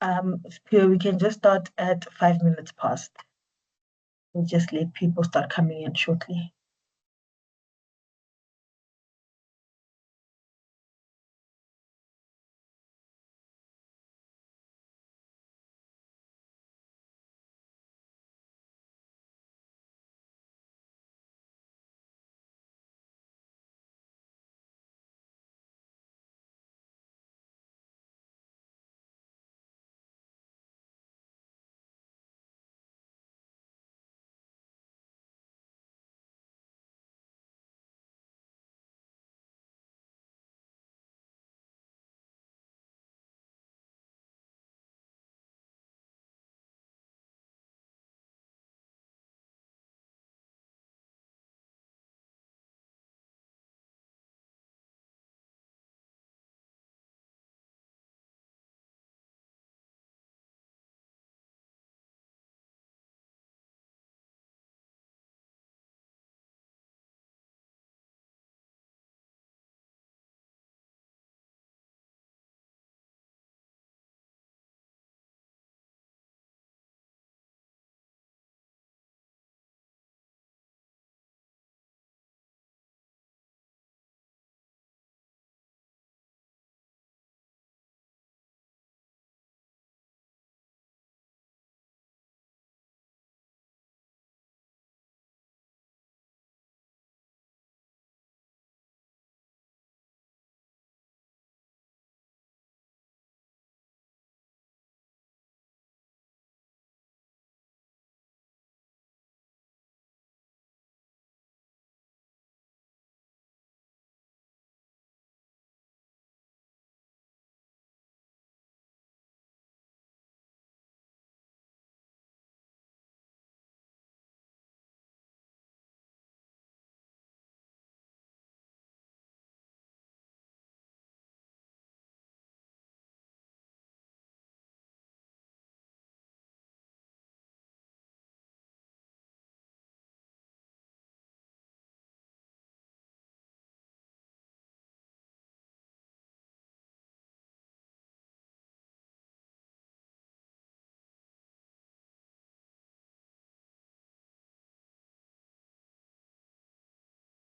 Pure, we can just start at 5 minutes past. We'll just let people start coming in shortly.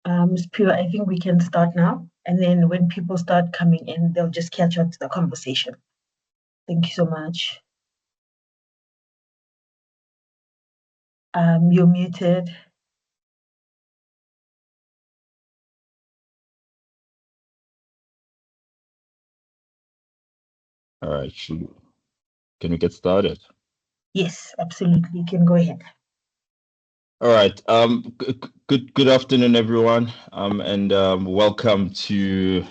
Ms. Pure, I think we can start now. And then when people start coming in, they'll just catch on to the conversation. Thank you so much. You're muted. All right, can we get started? Yes, absolutely. You can go ahead. All right. Good afternoon, everyone. And welcome to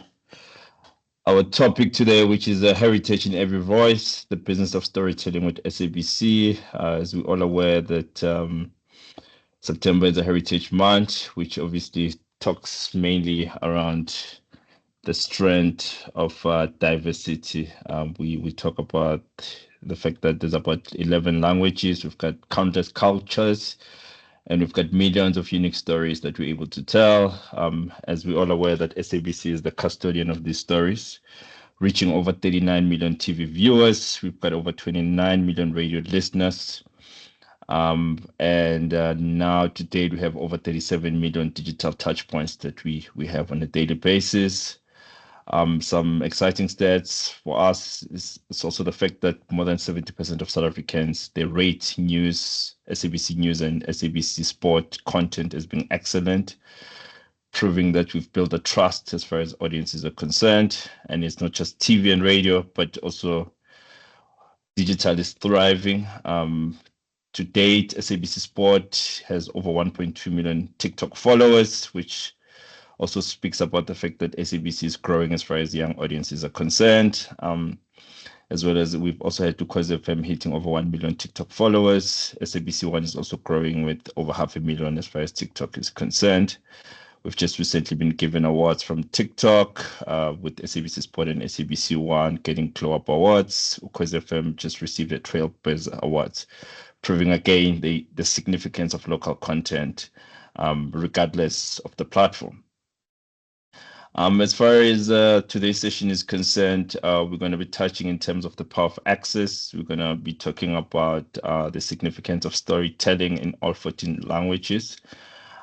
our topic today, which is heritage in every voice, the business of storytelling with SABC. As we're all aware that September is a Heritage Month, which obviously talks mainly around the strength of diversity. We talk about the fact that there's about 11 languages, we've got countless cultures, and we've got millions of unique stories that we're able to tell. As we're all aware that SABC is the custodian of these stories, reaching over 39 million TV viewers. We've got over 29 million radio listeners. And now to date, we have over 37 million digital touch points that we have on a daily basis. Some exciting stats for us is also the fact that more than 70% of South Africans, they rate news, SABC News and SABC Sport content as being excellent, proving that we've built a trust as far as audiences are concerned. And it's not just TV and radio, but also digital is thriving. To date, SABC Sport has over 1.2 million TikTok followers, which also speaks about the fact that SABC is growing as far as young audiences are concerned, as well as we've also had Ukhozi FM hitting over 1 million TikTok followers. SABC One is also growing with over 500,000 as far as TikTok is concerned. We've just recently been given awards from TikTok with SABC Sport and SABC One getting Glow Up Awards. Ukhozi FM just received a Trailblazer Awards, proving again the significance of local content, regardless of the platform. As far as today's session is concerned, we're going to be touching in terms of the power of access. We're going to be talking about the significance of storytelling in all 14 languages.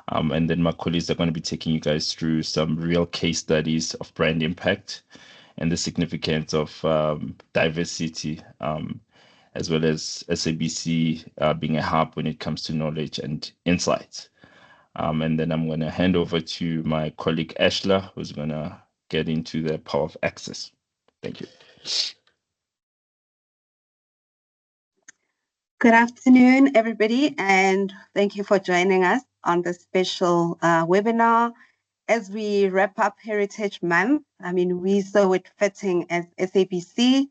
And then my colleagues are going to be taking you guys through some real case studies of brand impact and the significance of diversity, as well as SABC being a hub when it comes to knowledge and insights. And then I'm going to hand over to my colleague Ashla, who's going to get into the power of access. Thank you. Good afternoon, everybody, and thank you for joining us on this special webinar. As we wrap up Heritage Month, I mean, we saw it fitting as SABC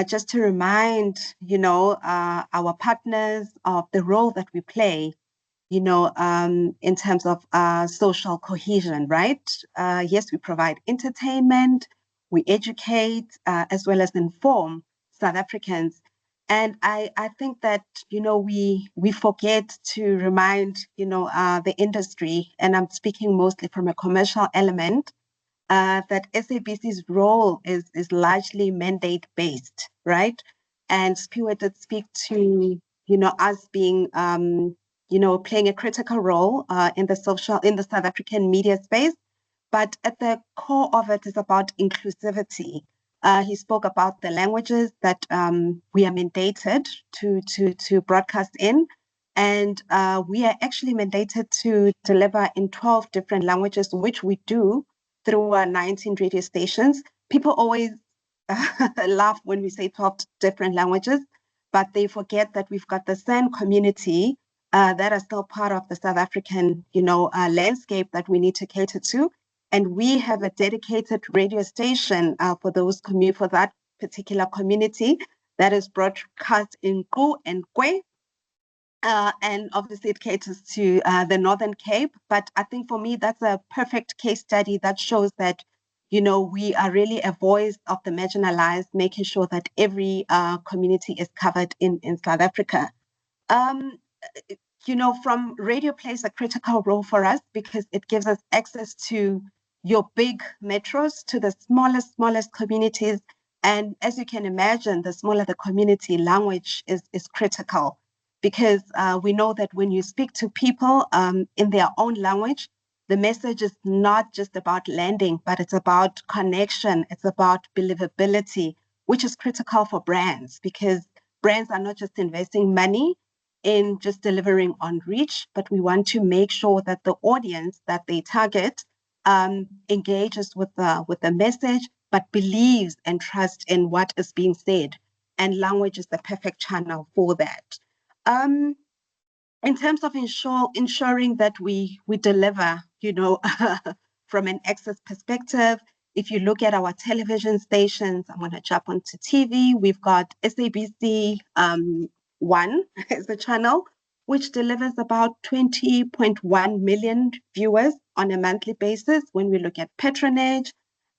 just to remind, our partners of the role that we play, in terms of social cohesion, right? Yes, we provide entertainment, we educate, as well as inform South Africans. And I think that, we forget to remind, the industry, and I'm speaking mostly from a commercial element, that SABC's role is largely mandate-based, right? And Spiwa did speak to, us being, playing a critical role in the South African media space. But at the core of it is about inclusivity. He spoke about the languages that we are mandated to broadcast in. And we are actually mandated to deliver in 12 different languages, which we do through our 19 radio stations. People always laugh when we say 12 different languages, but they forget that we've got the San community that are still part of the South African, landscape that we need to cater to. And we have a dedicated radio station for that particular community that is broadcast in Ku and Kwe. And obviously it caters to the Northern Cape. But I think for me, that's a perfect case study that shows that, we are really a voice of the marginalized, making sure that every community is covered in South Africa. From radio plays a critical role for us because it gives us access to your big metros, to the smallest communities. And as you can imagine, the smaller the community, language is critical because we know that when you speak to people in their own language, the message is not just about landing, but it's about connection. It's about believability, which is critical for brands because brands are not just investing money in just delivering on reach, but we want to make sure that the audience that they target engages with the message, but believes and trusts in what is being said. And language is the perfect channel for that. In terms of ensuring that we deliver, from an access perspective, if you look at our television stations, I'm going to jump onto TV. We've got SABC 1 as the channel, which delivers about 20.1 million viewers on a monthly basis when we look at patronage.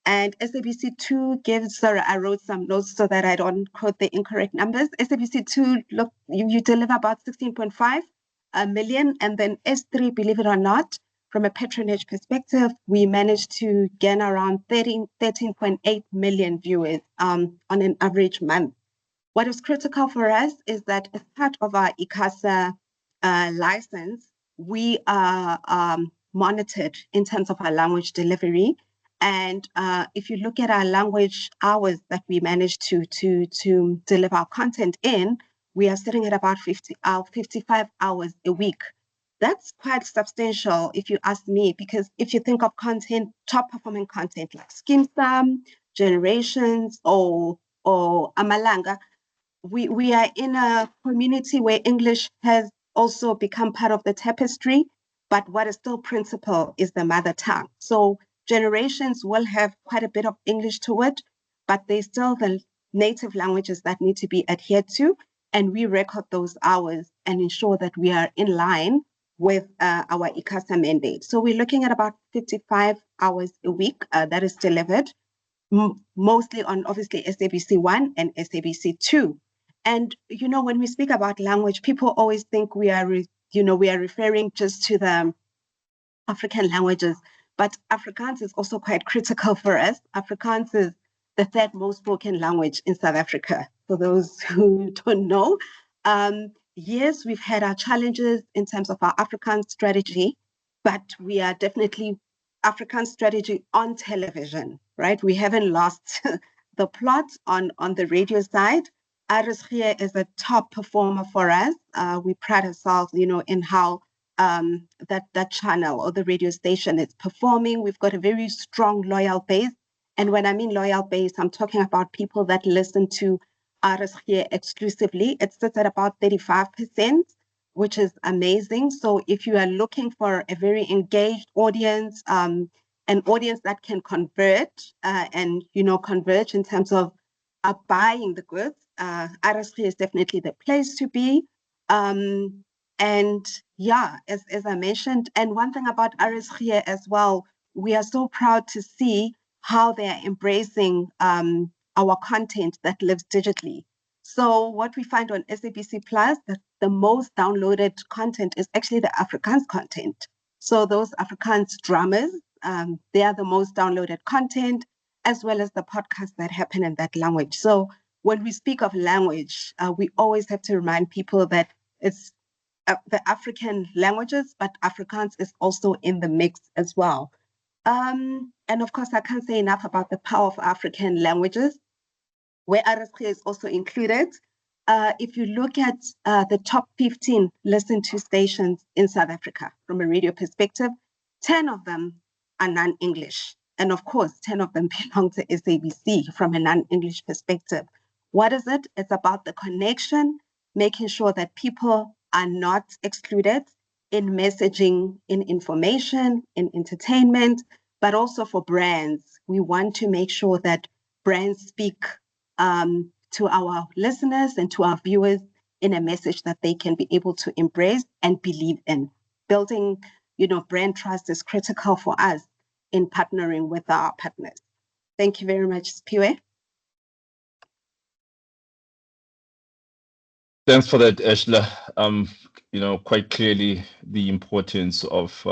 And SABC 2 gives, sorry, I wrote some notes so that I don't quote the incorrect numbers. SABC 2, look, you deliver about 16.5 million. And then S3, believe it or not, from a patronage perspective, we managed to gain around 13.8 million viewers on an average month. What is critical for us is that as part of our ICASA license, we are monitored in terms of our language delivery. And if you look at our language hours that we manage to deliver our content in, we are sitting at about 55 hours a week. That's quite substantial, if you ask me, because if you think of content, top performing content like Skim Sam, Generations, or Amalanga, we are in a community where English has also become part of the tapestry, but what is still principal is the mother tongue. So Generations will have quite a bit of English to it, but there's still the native languages that need to be adhered to, and we record those hours and ensure that we are in line with our ICASA mandate. So we're looking at about 55 hours a week that is delivered, mostly on obviously SABC 1 and SABC 2. And, when we speak about language, people always think we are referring just to the African languages, but Afrikaans is also quite critical for us. Afrikaans is the third most spoken language in South Africa, for those who don't know. Yes, we've had our challenges in terms of our Afrikaans strategy, but we are definitely Afrikaans strategy on television, right? We haven't lost the plot on the radio side. RSG is a top performer for us. We pride ourselves, in how that channel or the radio station is performing. We've got a very strong, loyal base. And when I mean loyal base, I'm talking about people that listen to RSG exclusively. It sits at about 35%, which is amazing. So if you are looking for a very engaged audience, an audience that can convert and converge in terms of buying the goods, RSG is definitely the place to be. And yeah, as I mentioned, and one thing about RSG as well, we are so proud to see how they are embracing our content that lives digitally. So what we find on SABC Plus, that the most downloaded content is actually the Afrikaans content. So those Afrikaans dramas, they are the most downloaded content, as well as the podcasts that happen in that language. So when we speak of language, we always have to remind people that it's the African languages, but Afrikaans is also in the mix as well. And of course, I can't say enough about the power of African languages, where RSG is also included. If you look at the top 15 listened to stations in South Africa from a radio perspective, 10 of them are non-English. And of course, 10 of them belong to SABC from a non-English perspective. What is it? It's about the connection, making sure that people are not excluded in messaging, in information, in entertainment, but also for brands. We want to make sure that brands speak to our listeners and to our viewers in a message that they can be able to embrace and believe in. Building, brand trust is critical for us in partnering with our partners. Thank you very much, Spiwe. Thanks for that, Ashla. Quite clearly the importance of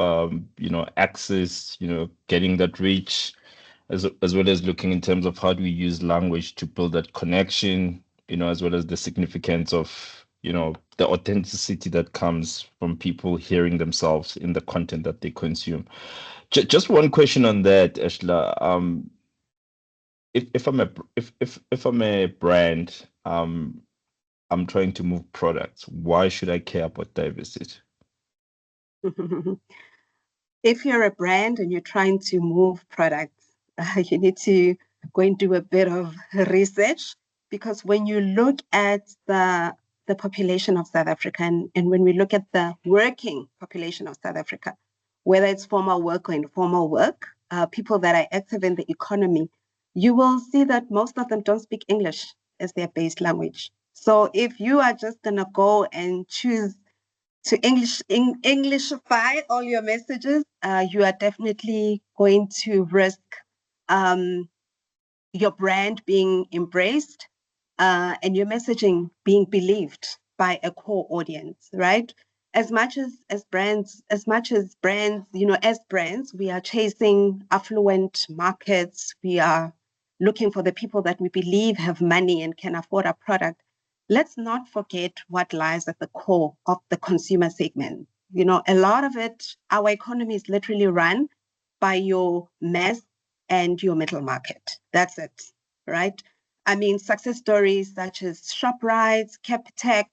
access, getting that reach, as well as looking in terms of how do we use language to build that connection, as well as the significance of the authenticity that comes from people hearing themselves in the content that they consume. Just one question on that, Ashla. If I'm a brand, I'm trying to move products, why should I care about diversity? If you're a brand and you're trying to move products, you need to go and do a bit of research, because when you look at the population of South Africa and when we look at the working population of South Africa, whether it's formal work or informal work, people that are active in the economy, you will see that most of them don't speak English as their base language. So if you are just going to go and choose to Englishify all your messages, you are definitely going to risk your brand being embraced and your messaging being believed by a core audience, right? As brands, we are chasing affluent markets. We are looking for the people that we believe have money and can afford our product. Let's not forget what lies at the core of the consumer segment. A lot of it, our economy is literally run by your mass and your middle market. That's it, right? I mean, success stories such as ShopRite, Capitec,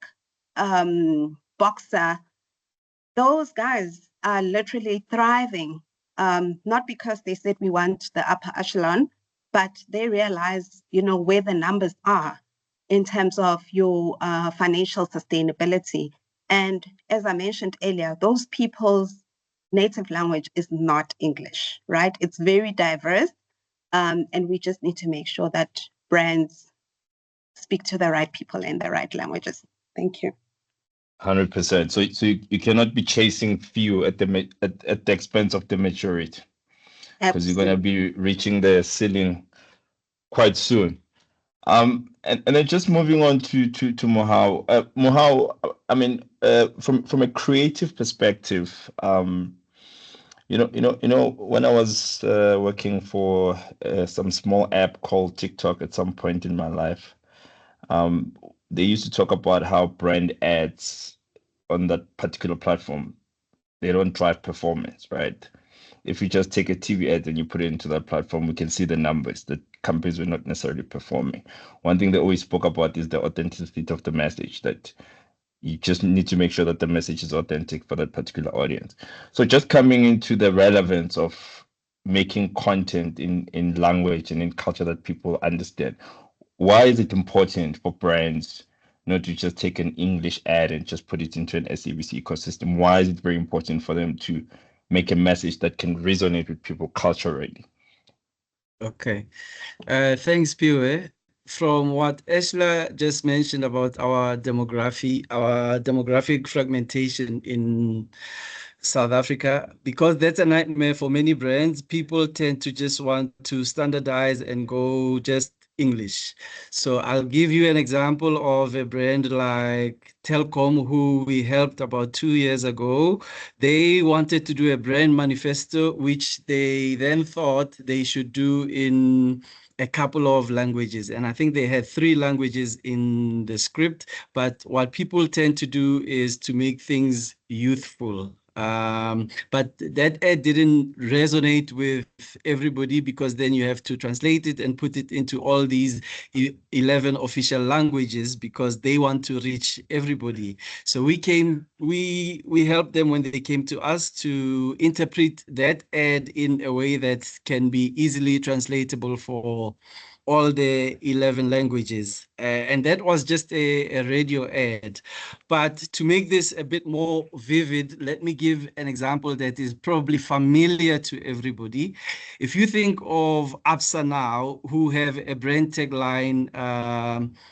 Boxer, those guys are literally thriving, not because they said we want the upper echelon, but they realize, where the numbers are in terms of your financial sustainability. And as I mentioned earlier, those people's native language is not English, right? It's very diverse. And we just need to make sure that brands speak to the right people in the right languages. Thank you. 100%. So you cannot be chasing few at the expense of the majority, because you're going to be reaching the ceiling quite soon. And then just moving on to Mohau. Mohau, I mean, from a creative perspective, When I was working for some small app called TikTok at some point in my life, they used to talk about how brand ads on that particular platform, they don't drive performance, right? If you just take a TV ad and you put it into that platform, we can see the numbers that companies were not necessarily performing. One thing they always spoke about is the authenticity of the message, that you just need to make sure that the message is authentic for that particular audience. So just coming into the relevance of making content in language and in culture that people understand. Why is it important for brands not to just take an English ad and just put it into an SABC ecosystem? Why is it very important for them to make a message that can resonate with people culturally? Okay. Thanks, Piwe. From what Eshla just mentioned about our demographic fragmentation in South Africa, because that's a nightmare for many brands, people tend to just want to standardize and go just English. So I'll give you an example of a brand like Telkom, who we helped about 2 years ago. They wanted to do a brand manifesto, which they then thought they should do in a couple of languages. And I think they had 3 languages in the script. But what people tend to do is to make things youthful. But that ad didn't resonate with everybody, because then you have to translate it and put it into all these 11 official languages, because they want to reach everybody. So we helped them when they came to us to interpret that ad in a way that can be easily translatable for all the 11 languages. And that was just a radio ad. But to make this a bit more vivid, let me give an example that is probably familiar to everybody. If you think of Absa now, who have a brand tagline,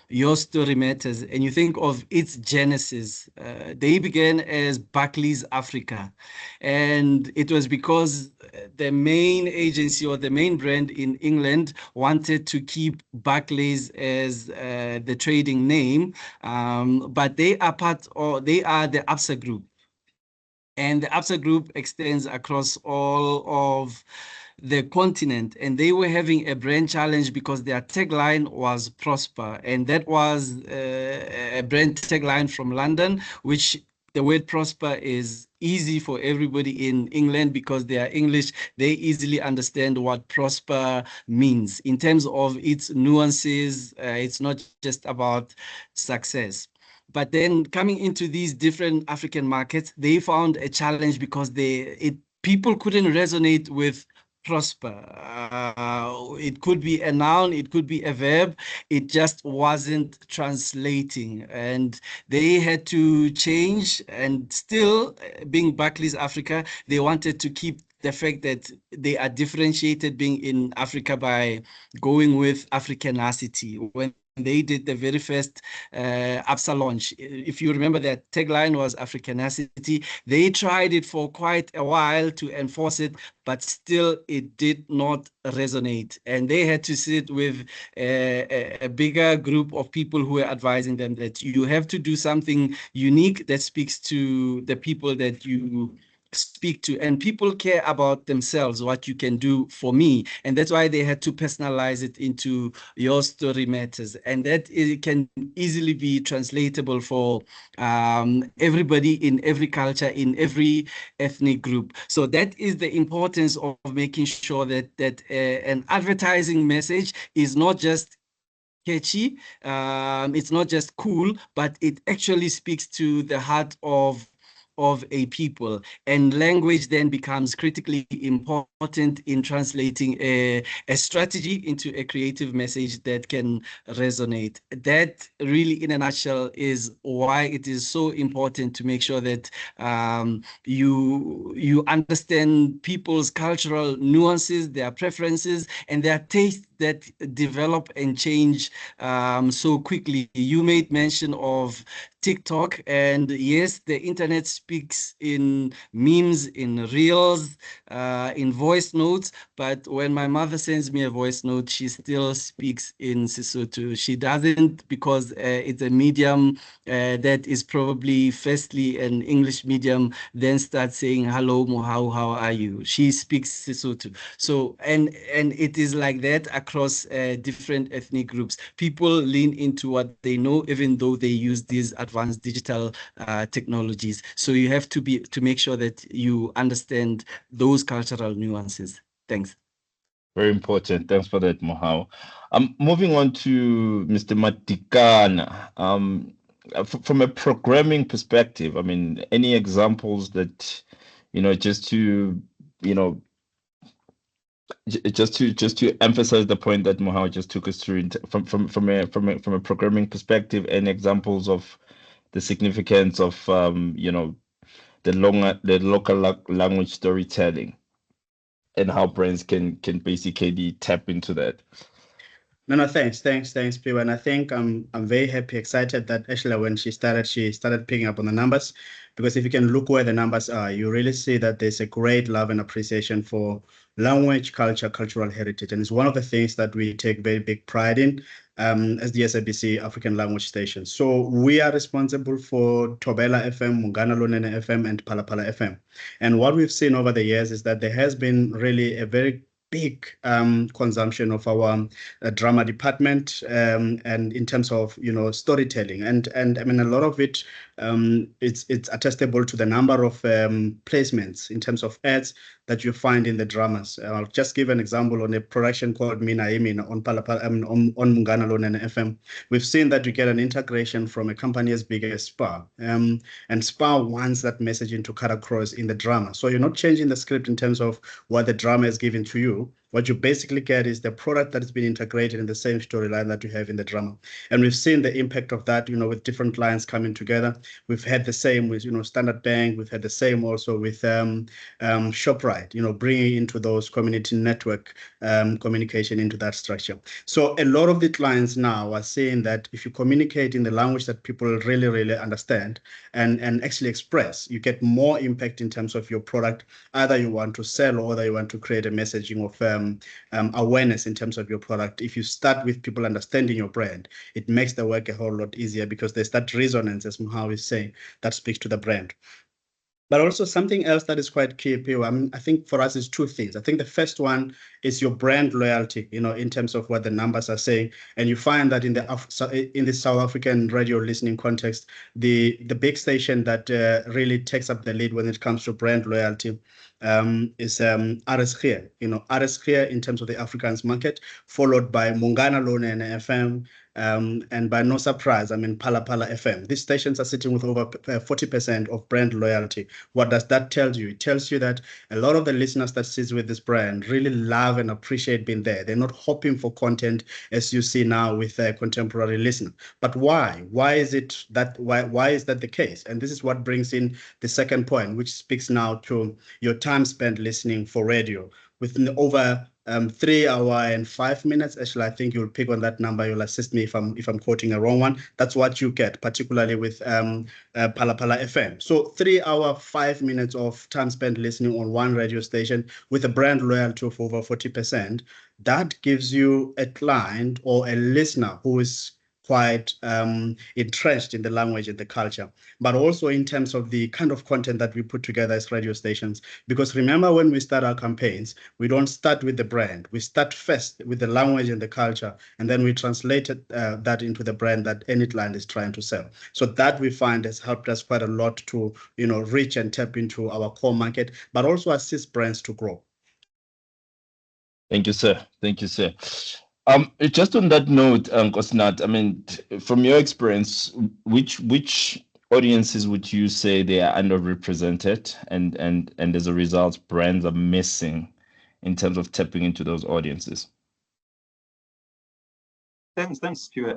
Your Story Matters, and you think of its genesis, they began as Barclays Africa. And it was because the main agency or the main brand in England wanted to keep Barclays as the trading name, but they are the Absa Group. And the Absa Group extends across all of the continent, and they were having a brand challenge because their tagline was Prosper, and that was a brand tagline from London, which the word prosper is easy for everybody in England because they are English. They easily understand what prosper means in terms of its nuances. It's not just about success. But then coming into these different African markets, they found a challenge because people couldn't resonate with prosper. It could be a noun, it could be a verb. It just wasn't translating, and they had to change. And still, being Barclays Africa, they wanted to keep the fact that they are differentiated being in Africa by going with Africanacity. When they did the very first Absa launch, if you remember, that tagline was Africanacity. They tried it for quite a while to enforce it, but still it did not resonate. And they had to sit with a bigger group of people who were advising them that you have to do something unique that speaks to the people that you speak to, and people care about themselves, what you can do for me. And that's why they had to personalize it into Your Story Matters, and that can easily be translatable for everybody in every culture, in every ethnic group. So that is the importance of making sure that an advertising message is not just catchy, it's not just cool, but it actually speaks to the heart of a people. And language then becomes critically important in translating a strategy into a creative message that can resonate. That really, in a nutshell, is why it is so important to make sure that you understand people's cultural nuances, their preferences, and their tastes that develop and change so quickly. You made mention of TikTok, and yes, the internet speaks in memes, in reels, in voice notes. But when my mother sends me a voice note, she still speaks in Sesotho. She doesn't, because it's a medium that is probably firstly an English medium, then start saying hello, Mohau, how are you? She speaks Sesotho. So and it is like that across different ethnic groups. People lean into what they know, even though they use these advanced digital technologies. So you have to make sure that you understand those cultural nuances. Thanks. Very important. Thanks for that, Mohau. Moving on to Mr. Matikana. From a programming perspective, I mean, any examples that, just to, just to emphasize the point that Mohau just took us through from a programming perspective, and examples of the significance of the local language storytelling, and how brands can basically tap into that. No, thanks, Piwa. And I think I'm very happy, excited that actually when she started picking up on the numbers, because if you can look where the numbers are, you really see that there's a great love and appreciation for language, culture, cultural heritage. And it's one of the things that we take very big pride in as the SABC African language station. So we are responsible for Tobela FM, Mungana Lonene FM, and Palapala FM. And what we've seen over the years is that there has been really a very big consumption of our drama department, and in terms of storytelling, and I mean a lot of it, it's attestable to the number of placements in terms of ads that you find in the dramas. I'll just give an example on a production called Mina Imina on Palapala, on Mungana Lonene FM. We've seen that you get an integration from a company as big as Spar, and Spar wants that messaging to cut across in the drama. So you're not changing the script in terms of what the drama is giving to you. What you basically get is the product that has been integrated in the same storyline that you have in the drama. And we've seen the impact of that, with different clients coming together. We've had the same with, Standard Bank. We've had the same also with ShopRite, bringing into those community network communication into that structure. So a lot of the clients now are saying that if you communicate in the language that people really, really understand and actually express, you get more impact in terms of your product. Either you want to sell or whether you want to create a messaging of awareness in terms of your product. If you start with people understanding your brand, it makes the work a whole lot easier, because there's that resonance, as Mohau is saying, that speaks to the brand. But also something else that is quite key, I think for us is two things. I think the first one is your brand loyalty, in terms of what the numbers are saying. And you find that in the South African radio listening context, the big station that really takes up the lead when it comes to brand loyalty is RSG, RSG in terms of the Afrikaans market, followed by Mungana Lonene FM, and by no surprise, Palapala FM. These stations are sitting with over 40% of brand loyalty. What does that tell you? It tells you that a lot of the listeners that sit with this brand really love and appreciate being there. They're not hoping for content as you see now with a contemporary listener. But why? Why is it that? Why is that the case? And this is what brings in the second point, which speaks now to your time spent listening for radio. Within over 3 hours and 5 minutes. Actually, I think you'll pick on that number. You'll assist me if I'm quoting a wrong one. That's what you get, particularly with Palapala FM. So 3 hours, 5 minutes of time spent listening on one radio station with a brand loyalty of over 40%. That gives you a client or a listener who is quite entrenched in the language and the culture, but also in terms of the kind of content that we put together as radio stations. Because remember, when we start our campaigns, we don't start with the brand. We start first with the language and the culture, and then we translate that into the brand that any client is trying to sell. So that we find has helped us quite a lot to reach and tap into our core market, but also assist brands to grow. Thank you, sir. Thank you, sir. Just on that note, Kosnat, from your experience, which audiences would you say they are underrepresented, and as a result, brands are missing in terms of tapping into those audiences? Thanks, Stuart.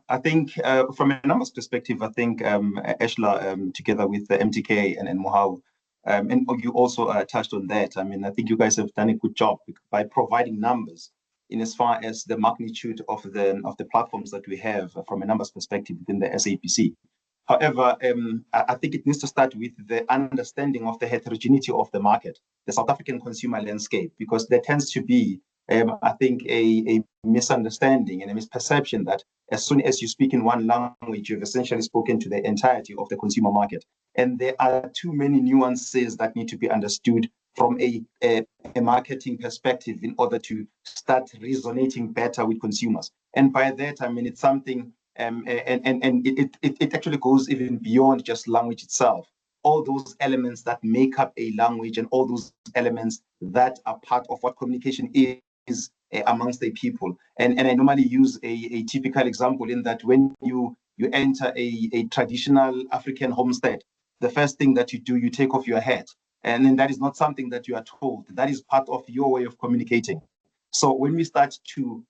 I think from a numbers perspective, I think Ashla, together with the MTK and Mohau, and you also touched on that. I think you guys have done a good job by providing numbers in as far as the magnitude of the platforms that we have from a numbers perspective within the SABC. However, I think it needs to start with the understanding of the heterogeneity of the market, the South African consumer landscape, because there tends to be, I think, a misunderstanding and a misperception that as soon as you speak in one language, you've essentially spoken to the entirety of the consumer market. And there are too many nuances that need to be understood from a marketing perspective in order to start resonating better with consumers. And by that, I mean, it's something, and it actually goes even beyond just language itself. All those elements that make up a language and all those elements that are part of what communication is amongst the people. And I normally use a typical example in that when you enter a traditional African homestead, the first thing that you do, you take off your hat. And then that is not something that you are told. That is part of your way of communicating. So when we start to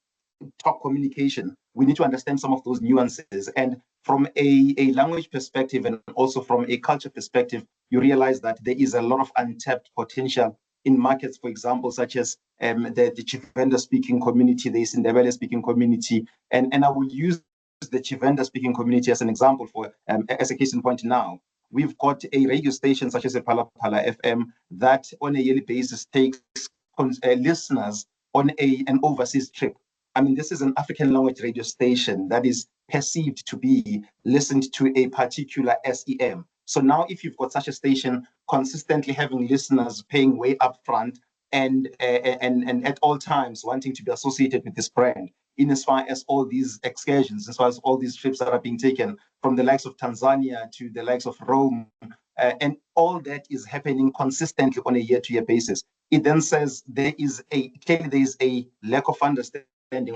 talk communication, we need to understand some of those nuances. And from a language perspective and also from a culture perspective, you realize that there is a lot of untapped potential in markets, for example, such as the Chivenda speaking community, the Isindebele speaking community. And I will use the Chivenda speaking community as an example for as a case in point now. We've got a radio station such as a Palapala FM that on a yearly basis takes listeners on an overseas trip. I mean, this is an African language radio station that is perceived to be listened to a particular SEM. So now if you've got such a station consistently having listeners paying way up front and at all times wanting to be associated with this brand, in as far as all these excursions, as far as all these trips that are being taken from the likes of Tanzania to the likes of Rome, and all that is happening consistently on a year-to-year basis. It then says there is a lack of understanding,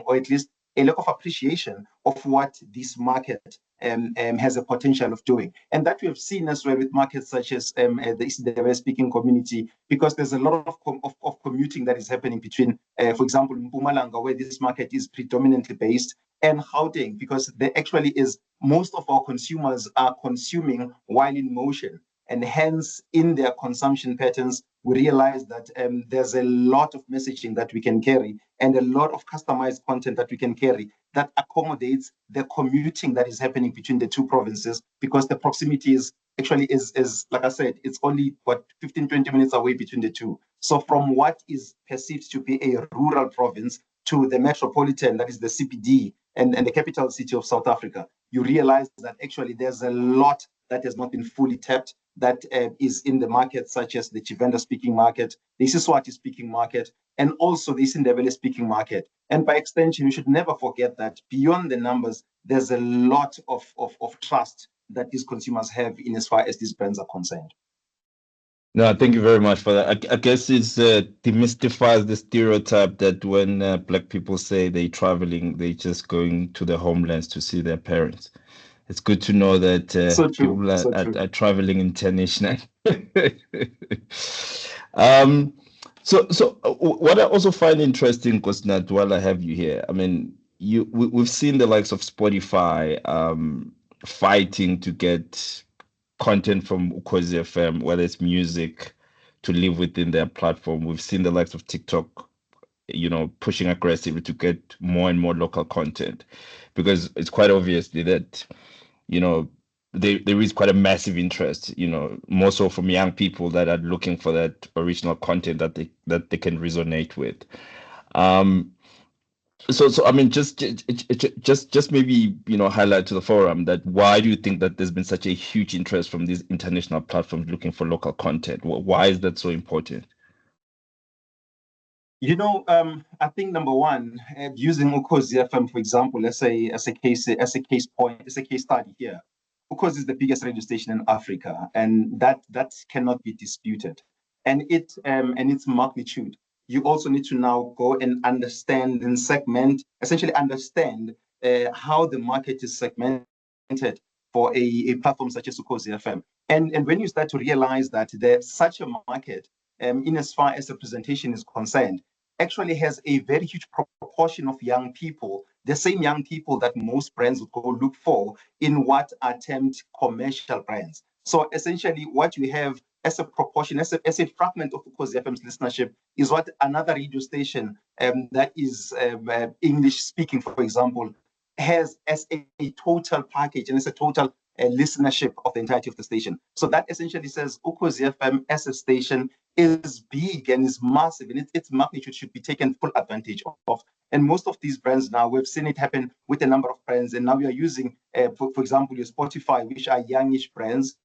or at least a lack of appreciation of what this market has a potential of doing. And that we have seen as well with markets such as the speaking community, because there's a lot of commuting that is happening between, for example, Mpumalanga, where this market is predominantly based, and Gauteng, because there actually is most of our consumers are consuming while in motion. And hence, in their consumption patterns, we realize that there's a lot of messaging that we can carry and a lot of customized content that we can carry that accommodates the commuting that is happening between the two provinces, because the proximity is actually, like I said, it's only, 15, 20 minutes away between the two. So from what is perceived to be a rural province to the metropolitan, that is the CBD, and the capital city of South Africa, you realize that actually there's a lot that has not been fully tapped that is in the market, such as the Chivenda speaking market, the Siswati speaking market, and also the Isindebele speaking market. And by extension, you should never forget that beyond the numbers, there's a lot of trust that these consumers have in as far as these brands are concerned. No, thank you very much for that. I guess it's demystifies the stereotype that when Black people say they're traveling, they're just going to their homelands to see their parents. It's good to know that people are traveling internationally. So what I also find interesting, Kosnat, while I have you here, I mean, we've seen the likes of Spotify fighting to get content from Ukhozi FM, whether it's music, to live within their platform. We've seen the likes of TikTok, pushing aggressively to get more and more local content, because it's quite obviously that, there is quite a massive interest, more so from young people that are looking for that original content that they can resonate with. So I mean, just maybe highlight to the forum that why do you think that there's been such a huge interest from these international platforms looking for local content? Why is that so important? I think number one, using Ukhozi FM, for example, as a case study here. Ukhozi is the biggest radio station in Africa, and that cannot be disputed. And its magnitude. You also need to now go and understand and essentially understand how the market is segmented for a platform such as Ukhozi FM. And when you start to realize that there's such a market, in as far as representation is concerned, actually has a very huge proportion of young people, the same young people that most brands would go look for in what are termed commercial brands. So essentially what you have as a proportion, as a fragment of Ukhozi FM's listenership is what another radio station that is English speaking, for example, has as a total package and as a total listenership of the entirety of the station. So that essentially says Ukhozi FM as a station is big and is massive, and its magnitude should be taken full advantage of. And most of these brands now, we've seen it happen with a number of brands, and now we are using, for example, your Spotify, which are youngish brands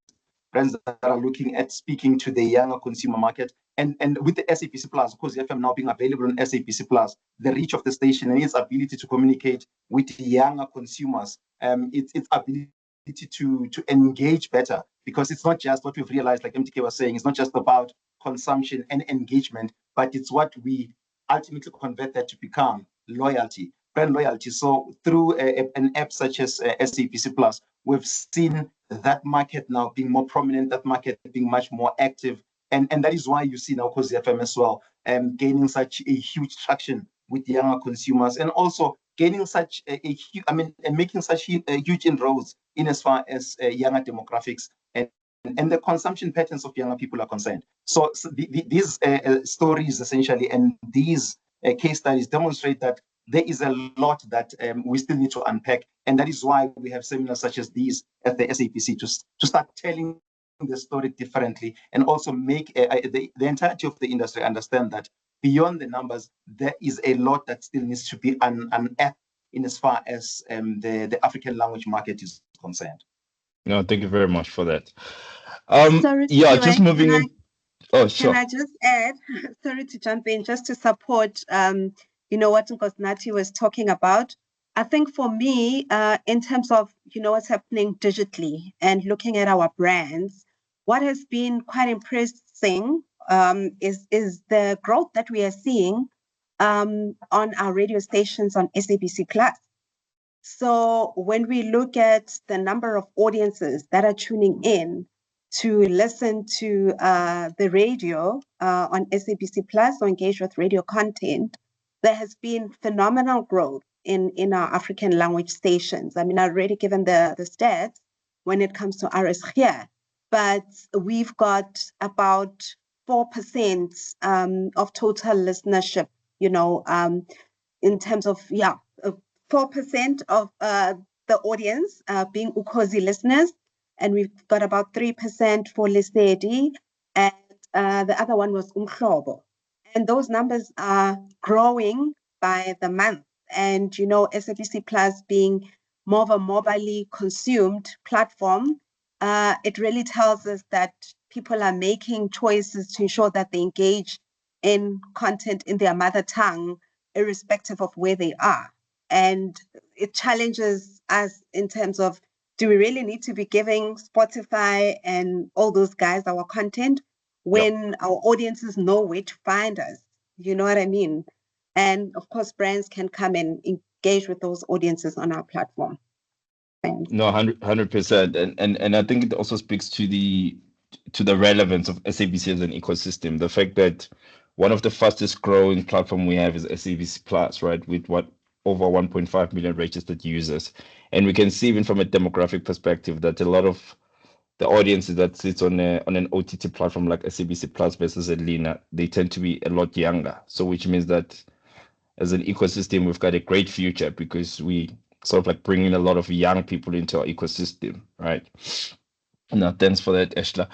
that are looking at speaking to the younger consumer market. And with the SABC Plus, because FM now being available on SABC Plus, the reach of the station and its ability to communicate with younger consumers, its ability to engage better, because it's not just what we've realized, like MTK was saying, it's not just about consumption and engagement, but it's what we ultimately convert that to become loyalty, brand loyalty. So through an app such as SABC Plus, we've seen that market now being more prominent, that market being much more active. And that is why you see now Ukhozi FM as well, gaining such a huge traction with younger consumers, and also gaining such and making such huge inroads in as far as younger demographics and the consumption patterns of younger people are concerned. So these stories essentially and these case studies demonstrate that there is a lot that we still need to unpack, and that is why we have seminars such as these at the SABC to start telling the story differently, and also make the entirety of the industry understand that beyond the numbers, there is a lot that still needs to be unearthed in as far as the African language market is concerned. No, thank you very much for that. Sorry, Yeah, Stuart, just moving in. Oh, sure. Can I just add, sorry to jump in, just to support, what Nkosinathi was talking about. I think for me, in terms of, what's happening digitally and looking at our brands, what has been quite impressive is the growth that we are seeing on our radio stations on SABC Plus. So when we look at the number of audiences that are tuning in to listen to the radio on SABC Plus or engage with radio content, there has been phenomenal growth in our African language stations. I mean, I've already given the stats when it comes to RS here, but we've got about 4% of total listenership, in terms of, 4% of the audience being Ukhozi listeners, and we've got about 3% for Lesedi, and the other one was Umhlobo. And those numbers are growing by the month. And, SABC Plus being more of a mobilely consumed platform, it really tells us that people are making choices to ensure that they engage in content in their mother tongue, irrespective of where they are. And it challenges us in terms of, do we really need to be giving Spotify and all those guys our content when our audiences know where to find us? You know what I mean? And of course, brands can come and engage with those audiences on our platform. Thanks. No, 100%. And I think it also speaks to the relevance of SABC as an ecosystem. The fact that one of the fastest growing platform we have is SABC Plus, right? With over 1.5 million registered users. And we can see even from a demographic perspective that a lot of the audiences that sits on an OTT platform like SABC Plus versus Lina, they tend to be a lot younger. So which means that as an ecosystem, we've got a great future because we sort of like bringing a lot of young people into our ecosystem, right? No, thanks for that, Eshla.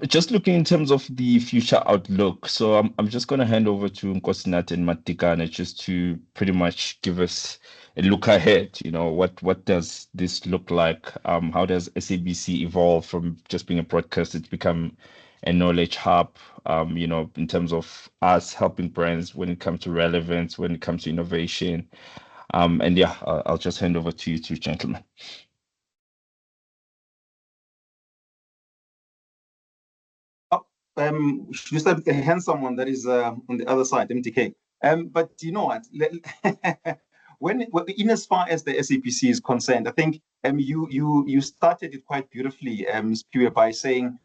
Just looking in terms of the future outlook. So I'm just going to hand over to Nkosinathi and Matikane just to pretty much give us a look ahead. What does this look like? How does SABC evolve from just being a broadcaster to become a knowledge hub? In terms of us helping brands when it comes to relevance, when it comes to innovation. I'll just hand over to you two gentlemen. Should we start with the handsome one that is on the other side, MTK? But you know what? when in as far as the SABC is concerned, I think you started it quite beautifully, Spiwe, by saying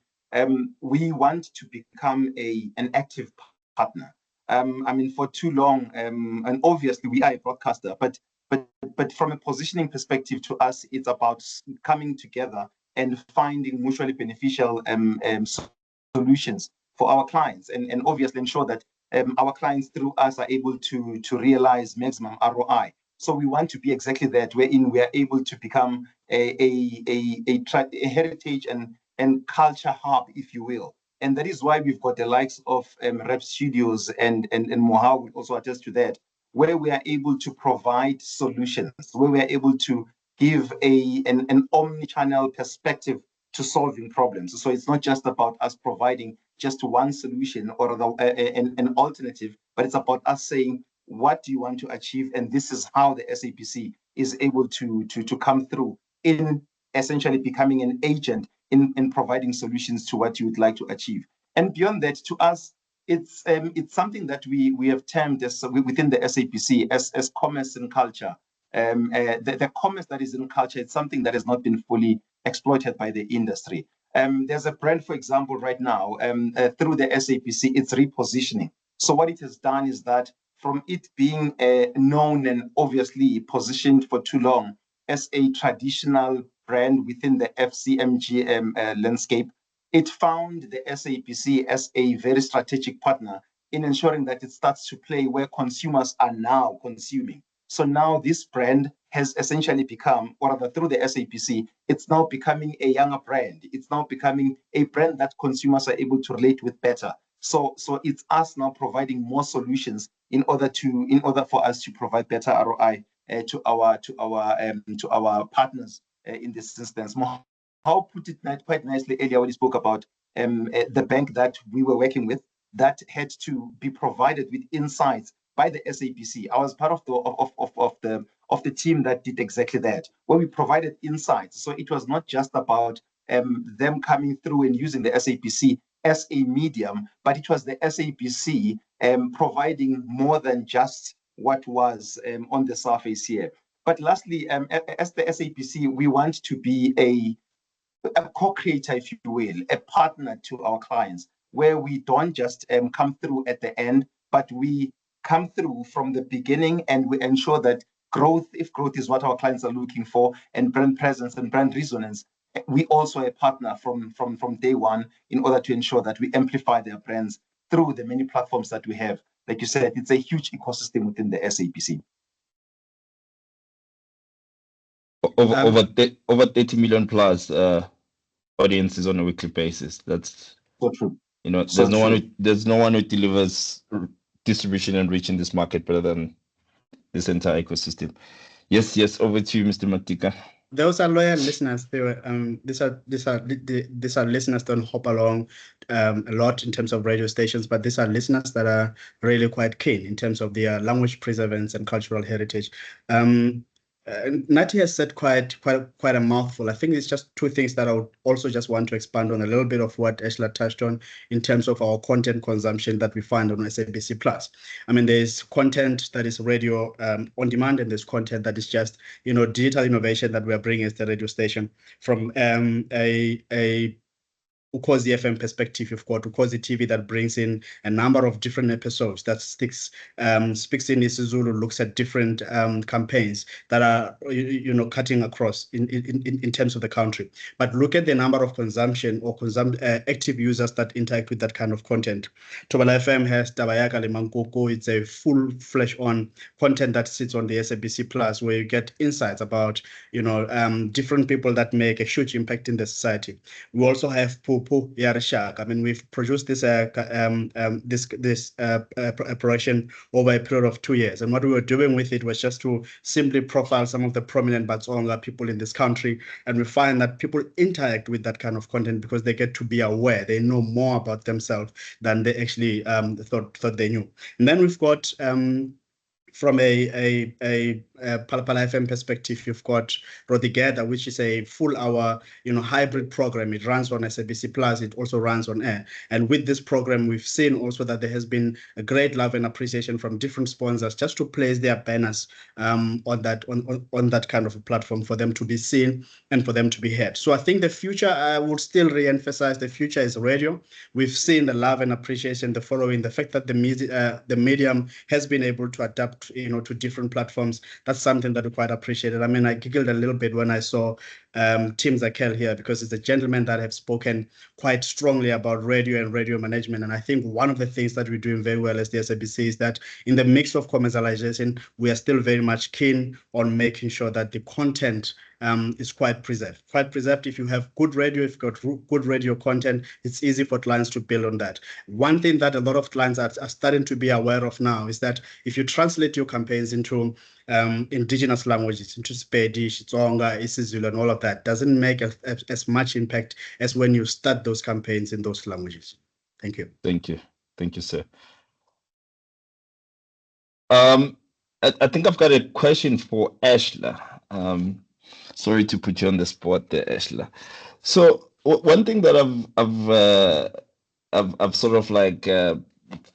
we want to become an active partner. For too long, and obviously we are a broadcaster, but from a positioning perspective, to us, it's about coming together and finding mutually beneficial solutions for our clients, and obviously ensure that our clients through us are able to realize maximum ROI. So we want to be exactly that, wherein we are able to become a heritage and culture hub, if you will. And that is why we've got the likes of Rep Studios and Mohau will also attest to that, where we are able to provide solutions, where we are able to give an omni-channel perspective to solving problems. So it's not just about us providing just one solution or an alternative, but it's about us saying, what do you want to achieve? And this is how the SABC is able to come through in essentially becoming an agent in providing solutions to what you would like to achieve. And beyond that, to us, it's something that we have termed as within the SABC as commerce and culture. The commerce that is in culture, it's something that has not been fully exploited by the industry. There's a brand, for example, right now, through the SABC, it's repositioning. So what it has done is that from it being known and obviously positioned for too long as a traditional brand within the FCMG landscape, it found the SABC as a very strategic partner in ensuring that it starts to play where consumers are now consuming. So now this brand has essentially become, or rather through the SABC, it's now becoming a younger brand. It's now becoming a brand that consumers are able to relate with better. So it's us now providing more solutions in order for us to provide better ROI to our partners in this instance. How put it quite nicely earlier when he spoke about the bank that we were working with that had to be provided with insights by the SABC. I was part of the team that did exactly that, where we provided insights. So it was not just about them coming through and using the SABC as a medium, but it was the SABC providing more than just what was on the surface here. But lastly, as the SABC, we want to be a co-creator, if you will, a partner to our clients, where we don't just come through at the end, but we come through from the beginning and we ensure that growth, if growth is what our clients are looking for, and brand presence and brand resonance, we also a partner from day one in order to ensure that we amplify their brands through the many platforms that we have. Like you said, it's a huge ecosystem within the SABC. Over 30 million plus audiences on a weekly basis. That's so true. There's no one who delivers distribution and reach in this market better than this entire ecosystem. Yes, over to you, Mr. Matika. Those are loyal listeners. These are listeners that don't hop along a lot in terms of radio stations, but these are listeners that are really quite keen in terms of their language preservance and cultural heritage. Nati has said quite a mouthful. I think it's just two things that I would also just want to expand on a little bit of what Ashla touched on in terms of our content consumption that we find on SABC Plus. I mean, there's content that is radio on demand, and there's content that is just digital innovation that we are bringing as the radio station from a Ukhozi FM perspective. You've got Ukhozi TV that brings in a number of different episodes that speaks in isiZulu, looks at different campaigns that are cutting across in terms of the country. But look at the number of consumption or active users that interact with that kind of content. Tobala FM has Tabayaka Limankoko. It's a full flesh on content that sits on the SABC Plus, where you get insights about different people that make a huge impact in the society. We also have Pupu Yarashak. I mean, we've produced this operation over a period of 2 years, and what we were doing with it was just to simply profile some of the prominent Batsonga people in this country, and we find that people interact with that kind of content because they get to be aware. They know more about themselves than they actually thought they knew. And then we've got from a Palapala FM perspective, you've got Rodigeda, which is a full hour, hybrid program. It runs on SABC Plus. It also runs on air. And with this program, we've seen also that there has been a great love and appreciation from different sponsors just to place their banners on that kind of a platform for them to be seen and for them to be heard. So I think the future, I would still re-emphasize, the future is radio. We've seen the love and appreciation, the following, the fact that the medium has been able to adapt, to different platforms. That's something that we quite appreciated. I mean, I giggled a little bit when I saw Tim Zakel here, because it's a gentleman that have spoken quite strongly about radio and radio management. And I think one of the things that we're doing very well as the SABC is that in the mix of commercialization, we are still very much keen on making sure that the content is quite preserved. Quite preserved. If you have good radio, if you've got good radio content, it's easy for clients to build on that. One thing that a lot of clients are starting to be aware of now is that if you translate your campaigns into indigenous languages, into Sepedi, Xitsonga, isiZulu, and all of that, doesn't make as much impact as when you start those campaigns in those languages. Thank you. Thank you. Thank you, sir. I think I've got a question for Ashla. Sorry to put you on the spot there, Ashla. So one thing that I've sort of like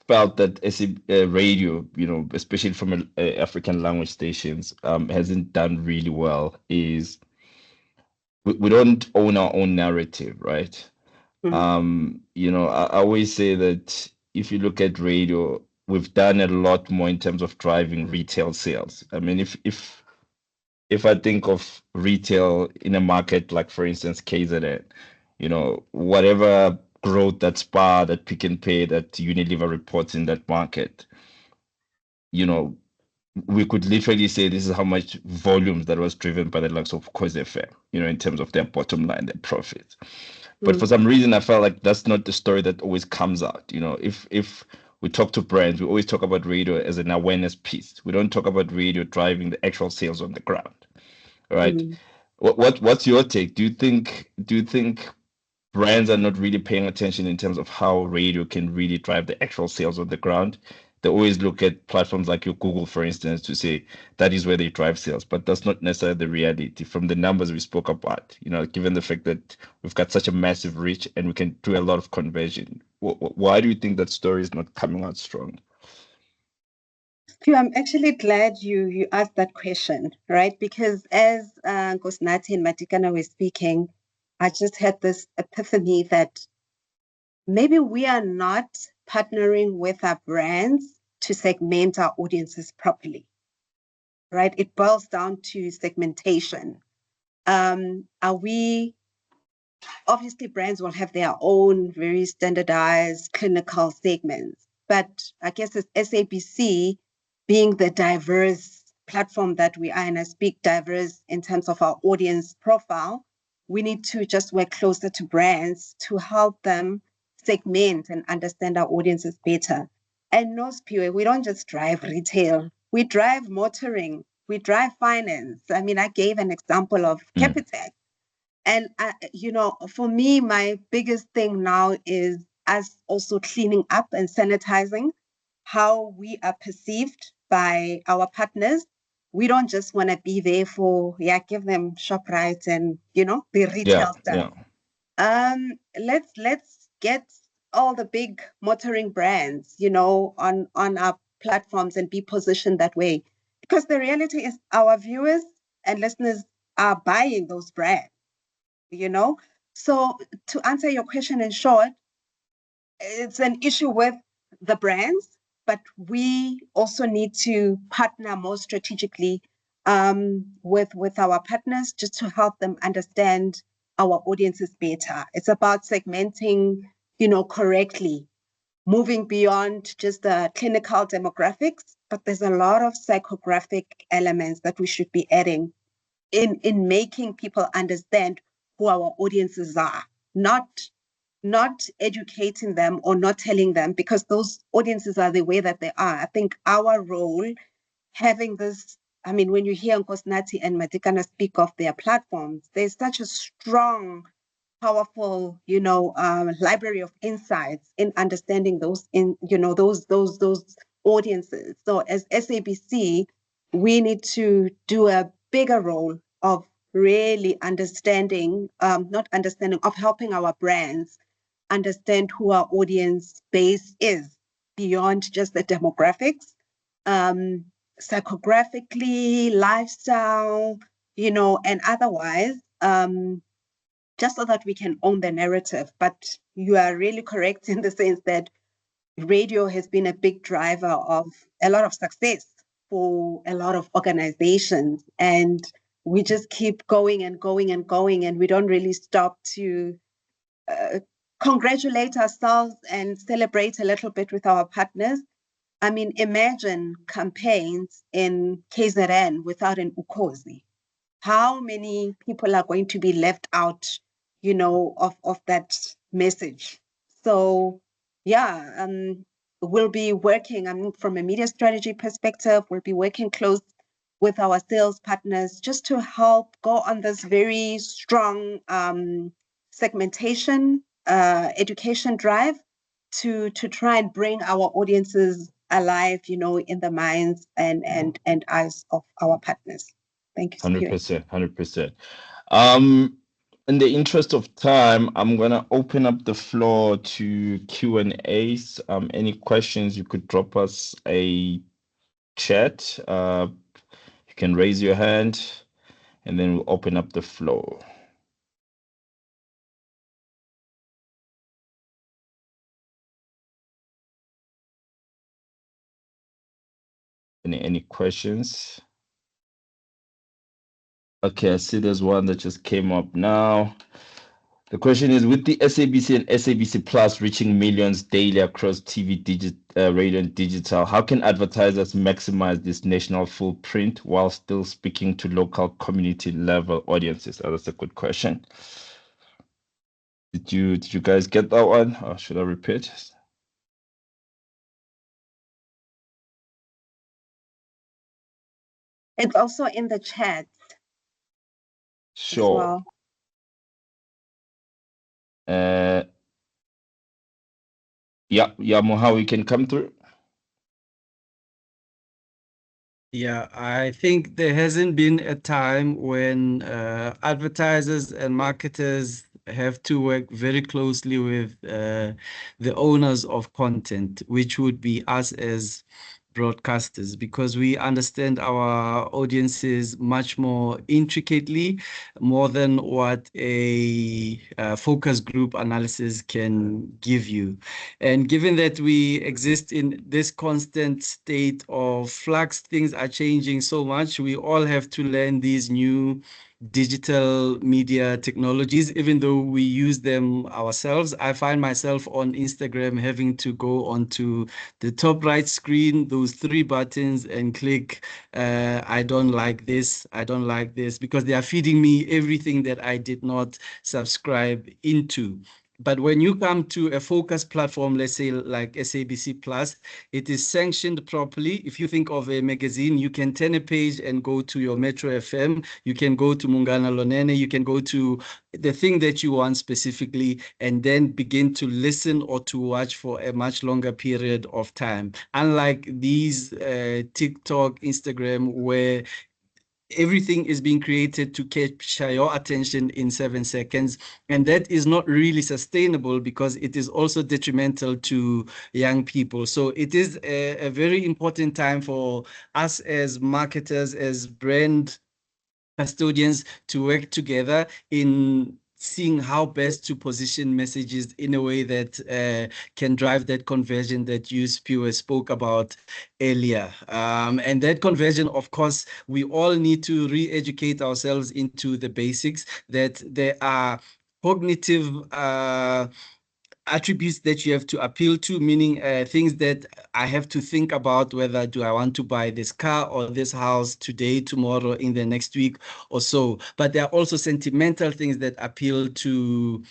felt that radio, you know, especially from African language stations, hasn't done really well is we don't own our own narrative, right? You know, I always say that if you look at radio, we've done a lot more in terms of driving retail sales. I mean, if I think of retail in a market like, for instance, KZN, you know, whatever growth that Spar, that Pick and Pay, that Unilever reports in that market, you know, we could literally say this is how much volumes that was driven by the likes of Cause FM, you know, in terms of their bottom line, their profits. But for some reason, I felt like that's not the story that always comes out. You know, if we talk to brands, we always talk about radio as an awareness piece. We don't talk about radio driving the actual sales on the ground, right? What's your take? Do you think brands are not really paying attention in terms of how radio can really drive the actual sales on the ground? They always look at platforms like your Google, for instance, to say that is where they drive sales, but that's not necessarily the reality from the numbers we spoke about, you know, given the fact that we've got such a massive reach and we can do a lot of conversion. Why do you think that story is not coming out strong? I'm actually glad you asked that question, right? Because as Nkosinathi and Madikana were speaking, I just had this epiphany that maybe we are not partnering with our brands to segment our audiences properly, right? It boils down to segmentation. Are we, obviously brands will have their own very standardized clinical segments, but I guess as SABC, being the diverse platform that we are, and I speak diverse in terms of our audience profile, we need to just work closer to brands to help them segment and understand our audiences better. And no, Spiwe, we don't just drive retail. We drive motoring. We drive finance. I mean, I gave an example of Capitec. And, you know, for me, my biggest thing now is us also cleaning up and sanitizing how we are perceived by our partners. We don't just want to be there for, give them ShopRite and, you know, the retail stuff. Let's get all the big motoring brands, you know, on our platforms and be positioned that way. Because the reality is our viewers and listeners are buying those brands, you know. So to answer your question in short, it's an issue with the brands, but we also need to partner more strategically with our partners just to help them understand our audiences better. It's about segmenting, you know, correctly, moving beyond just the clinical demographics, but there's a lot of psychographic elements that we should be adding in making people understand who our audiences are, not educating them or not telling them, because those audiences are the way that they are. I think our role, having this, I mean, when you hear Nkosinathi and Madikana speak of their platforms, there's such a strong, powerful, you know, library of insights in understanding those, those audiences. So as SABC, we need to do a bigger role of really understanding, of helping our brands understand who our audience base is beyond just the demographics, psychographically, lifestyle, you know, and otherwise, just so that we can own the narrative. But you are really correct in the sense that radio has been a big driver of a lot of success for a lot of organizations. And we just keep going and going and going, and we don't really stop to congratulate ourselves and celebrate a little bit with our partners. I mean, imagine campaigns in KZN without an Ukhozi. How many people are going to be left out, you know, of that message? So yeah, we'll be working, I mean, from a media strategy perspective, we'll be working close with our sales partners just to help go on this very strong segmentation education drive to try and bring our audiences alive, you know, in the minds and eyes of our partners. Thank you. 100%, 100%. In the interest of time, I'm gonna open up the floor to Q&As. Any questions, you could drop us a chat. You can raise your hand, and then we'll open up the floor. Any questions? Okay, I see there's one that just came up now. The question is, with the SABC and SABC Plus reaching millions daily across TV, radio, and digital, how can advertisers maximize this national footprint while still speaking to local community level audiences? Oh, that's a good question. Did you guys get that one, or should I repeat? It's also in the chat. Sure. Well. Yeah, Moha, we can come through. Yeah, I think there hasn't been a time when advertisers and marketers have to work very closely with the owners of content, which would be us as broadcasters, because we understand our audiences much more intricately, more than what a focus group analysis can give you. And given that we exist in this constant state of flux, things are changing so much, we all have to learn these new digital media technologies, even though we use them ourselves. I find myself on Instagram having to go onto the top right screen, those 3 buttons, and click I don't like this, I don't like this, because they are feeding me everything that I did not subscribe into. But when you come to a focus platform, let's say like SABC Plus, it is sanctioned properly. If you think of a magazine, you can turn a page and go to your Metro FM, you can go to Mungana Lonene, you can go to the thing that you want specifically, and then begin to listen or to watch for a much longer period of time. Unlike these TikTok, Instagram, where everything is being created to capture your attention in 7 seconds. And that is not really sustainable, because it is also detrimental to young people. So it is a very important time for us as marketers, as brand custodians, to work together in seeing how best to position messages in a way that can drive that conversion that you, Spiwe, spoke about earlier. And that conversion, of course, we all need to re-educate ourselves into the basics, that there are cognitive attributes that you have to appeal to, meaning things that I have to think about, whether do I want to buy this car or this house today, tomorrow, in the next week or so. But there are also sentimental things that appeal to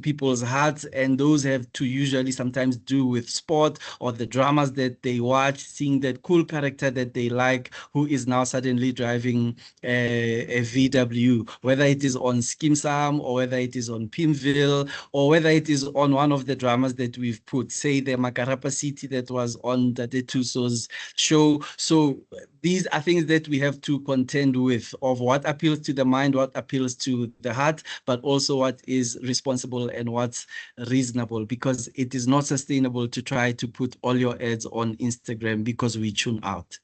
people's hearts, and those have to usually sometimes do with sport or the dramas that they watch, seeing that cool character that they like, who is now suddenly driving a VW, whether it is on Skeem Saam, or whether it is on Pimville, or whether it is on one of the dramas that we've put, say the Makarapa City that was on the Tuso's show. So these are things that we have to contend with, of what appeals to the mind, what appeals to the heart, but also what is responsible and what's reasonable, because it is not sustainable to try to put all your ads on Instagram, because we tune out.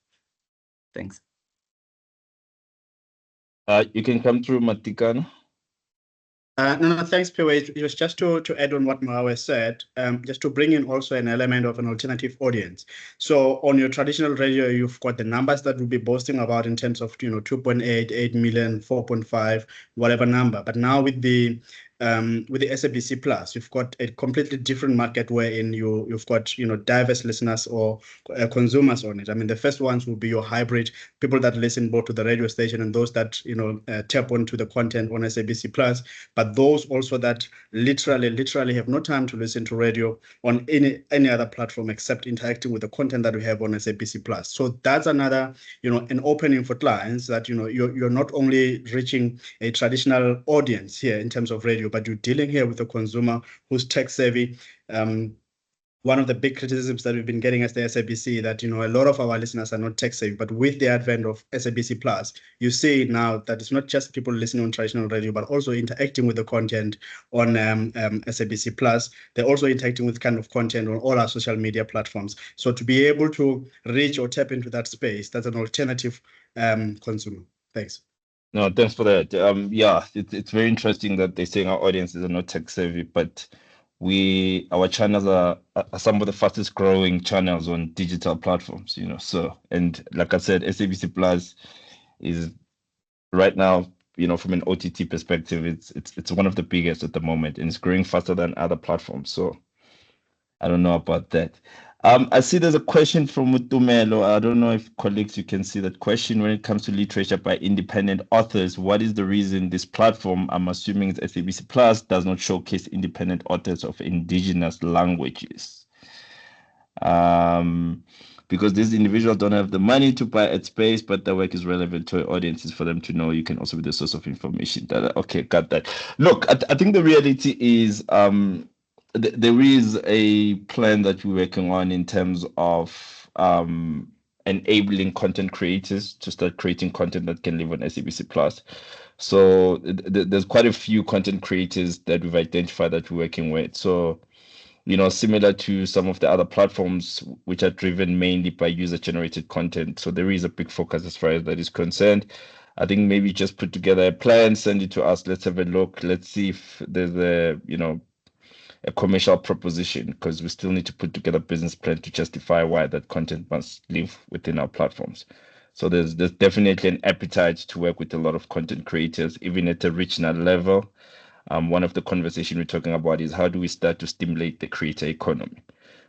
Thanks. You can come through, Matikano. No, thanks, Piwe. It was just to add on what Mohawe said, just to bring in also an element of an alternative audience. So on your traditional radio, you've got the numbers that we'll be boasting about in terms of 2.8, 8 million, 4.5, whatever number. But now with the SABC Plus, you've got a completely different market wherein you've got diverse listeners or consumers on it. I mean, the first ones will be your hybrid people that listen both to the radio station and those that tap onto the content on SABC Plus, but those also that literally have no time to listen to radio on any other platform except interacting with the content that we have on SABC Plus. So that's another an opening for clients that you're not only reaching a traditional audience here in terms of radio, but you're dealing here with a consumer who's tech savvy. One of the big criticisms that we've been getting as the SABC that a lot of our listeners are not tech savvy, but with the advent of SABC Plus, you see now that it's not just people listening on traditional radio, but also interacting with the content on SABC Plus. They're also interacting with kind of content on all our social media platforms. So to be able to reach or tap into that space, that's an alternative consumer. Thanks. No, thanks for that. Yeah, it's very interesting that they're saying our audiences are not tech savvy, but our channels are some of the fastest growing channels on digital platforms, so, and like I said, SABC Plus is right now, from an OTT perspective, it's one of the biggest at the moment, and it's growing faster than other platforms. So I don't know about that. I see there's a question from Mutumelo. I don't know if colleagues, you can see that question. When it comes to literature by independent authors, what is the reason this platform, I'm assuming it's SABC Plus, does not showcase independent authors of indigenous languages? Because these individuals don't have the money to buy ad space, but the work is relevant to audiences for them to know. You can also be the source of information. Okay, got that. Look, I think the reality is there is a plan that we're working on in terms of enabling content creators to start creating content that can live on SABC Plus. So there's quite a few content creators that we've identified that we're working with. So, similar to some of the other platforms which are driven mainly by user-generated content. So there is a big focus as far as that is concerned. I think maybe just put together a plan, send it to us. Let's have a look. Let's see if there's a commercial proposition, because we still need to put together a business plan to justify why that content must live within our platforms. So there's definitely an appetite to work with a lot of content creators, even at a regional level. One of the conversations we're talking about is how do we start to stimulate the creator economy?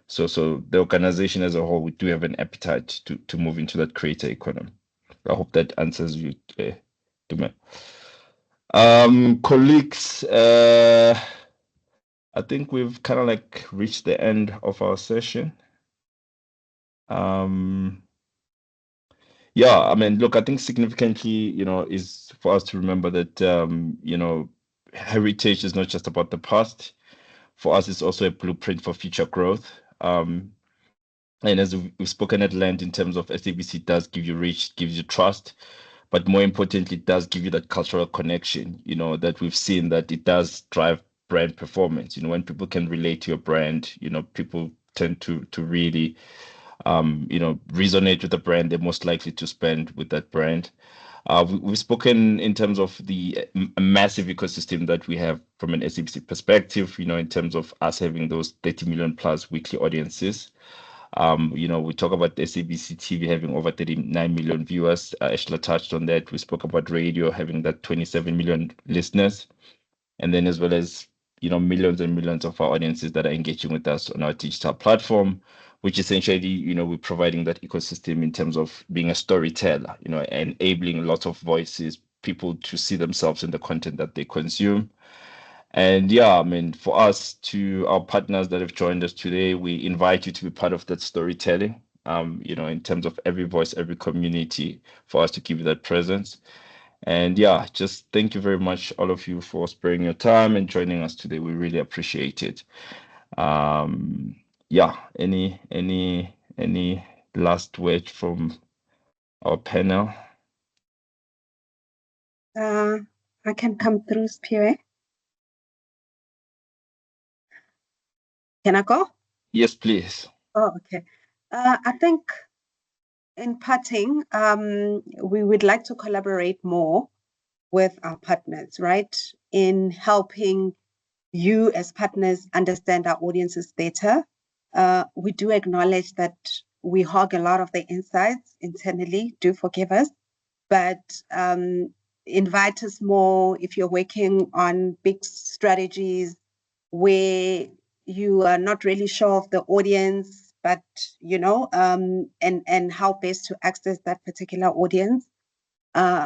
So the organization as a whole, we do have an appetite to move into that creator economy. I hope that answers you, Dume. Colleagues, I think we've kind of like reached the end of our session. Yeah, I mean, look, I think significantly, is for us to remember that, heritage is not just about the past. For us, it's also a blueprint for future growth. And as we've spoken at length in terms of SABC, does give you reach, gives you trust, but more importantly, it does give you that cultural connection, that we've seen that it does drive brand performance. When people can relate to your brand, people tend to really resonate with the brand. They're most likely to spend with that brand. We've spoken in terms of the massive ecosystem that we have from an SABC perspective, in terms of us having those 30 million plus weekly audiences. We talk about SABC TV having over 39 million viewers. Ashla touched on that. We spoke about radio having that 27 million listeners. And then as well as, millions and millions of our audiences that are engaging with us on our digital platform, which essentially, we're providing that ecosystem in terms of being a storyteller, enabling lots of voices, people to see themselves in the content that they consume. And yeah, I mean, for us, to our partners that have joined us today, we invite you to be part of that storytelling, in terms of every voice, every community, for us to give you that presence. And yeah, just thank you very much, all of you, for sparing your time and joining us today. We really appreciate it. Yeah, any last word from our panel? I can come through, Spirit. Can I go? Yes, please. Oh, okay. I think in parting, we would like to collaborate more with our partners, right? in helping you as partners understand our audiences better. We do acknowledge that we hog a lot of the insights internally, do forgive us, but invite us more if you're working on big strategies where you are not really sure of the audience, but and how best to access that particular audience.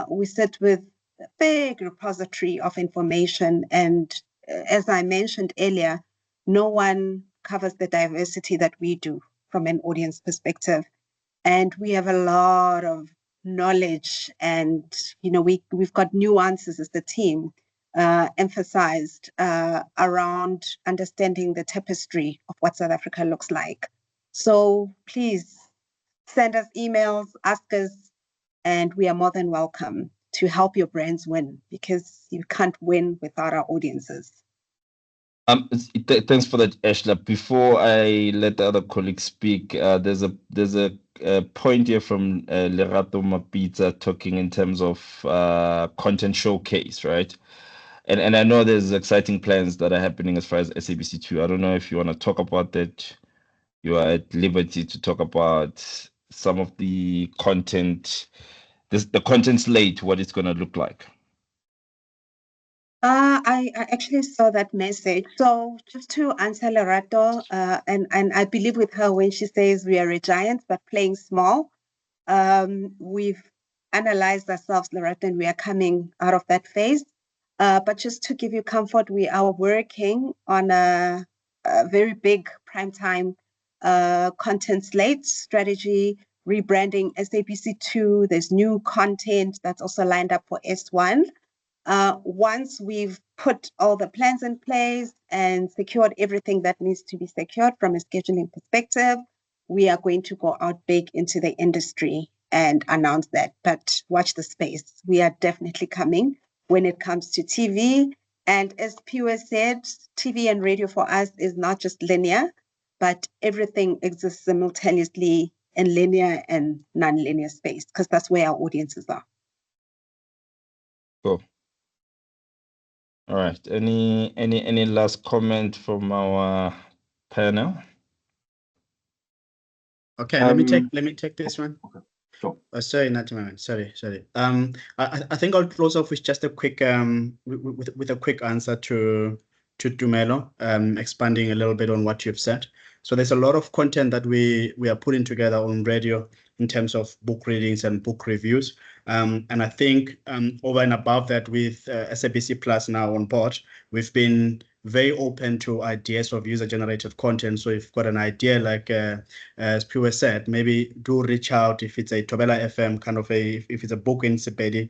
We sit with a big repository of information, and as I mentioned earlier, no one covers the diversity that we do from an audience perspective. And we have a lot of knowledge, and we've got nuances as the team emphasized around understanding the tapestry of what South Africa looks like. So please send us emails, ask us, and we are more than welcome to help your brands win, because you can't win without our audiences. Thanks for that, Ashla. Before I let the other colleagues speak, there's a point here from Lerato Mapita talking in terms of content showcase, right? And I know there's exciting plans that are happening as far as SABC2. I don't know if you want to talk about that. You are at liberty to talk about some of the content, the content slate, what it's going to look like. I actually saw that message. So just to answer Lerato, and I believe with her when she says we are a giant but playing small, we've analyzed ourselves, Lerato, and we are coming out of that phase. But just to give you comfort, we are working on a very big primetime content slate strategy, rebranding SABC2. There's new content that's also lined up for S1. Once we've put all the plans in place and secured everything that needs to be secured from a scheduling perspective, we are going to go out big into the industry and announce that. But watch the space. We are definitely coming when it comes to TV. And as Piwe said, TV and radio for us is not just linear, but everything exists simultaneously in linear and non-linear space, because that's where our audiences are. Cool. All right. Any last comment from our panel? Okay, let me take this one. Okay, sure. Sorry, not to moment. Sorry. I think I'll close off with just a quick with a quick answer to Tumelo, expanding a little bit on what you've said. So there's a lot of content that we are putting together on radio in terms of book readings and book reviews. And I think over and above that, with SABC Plus now on board, we've been very open to ideas of user-generated content. So if you've got an idea, like as Piwe said, maybe do reach out. If it's a Tobela FM kind of if it's a book in Sepedi,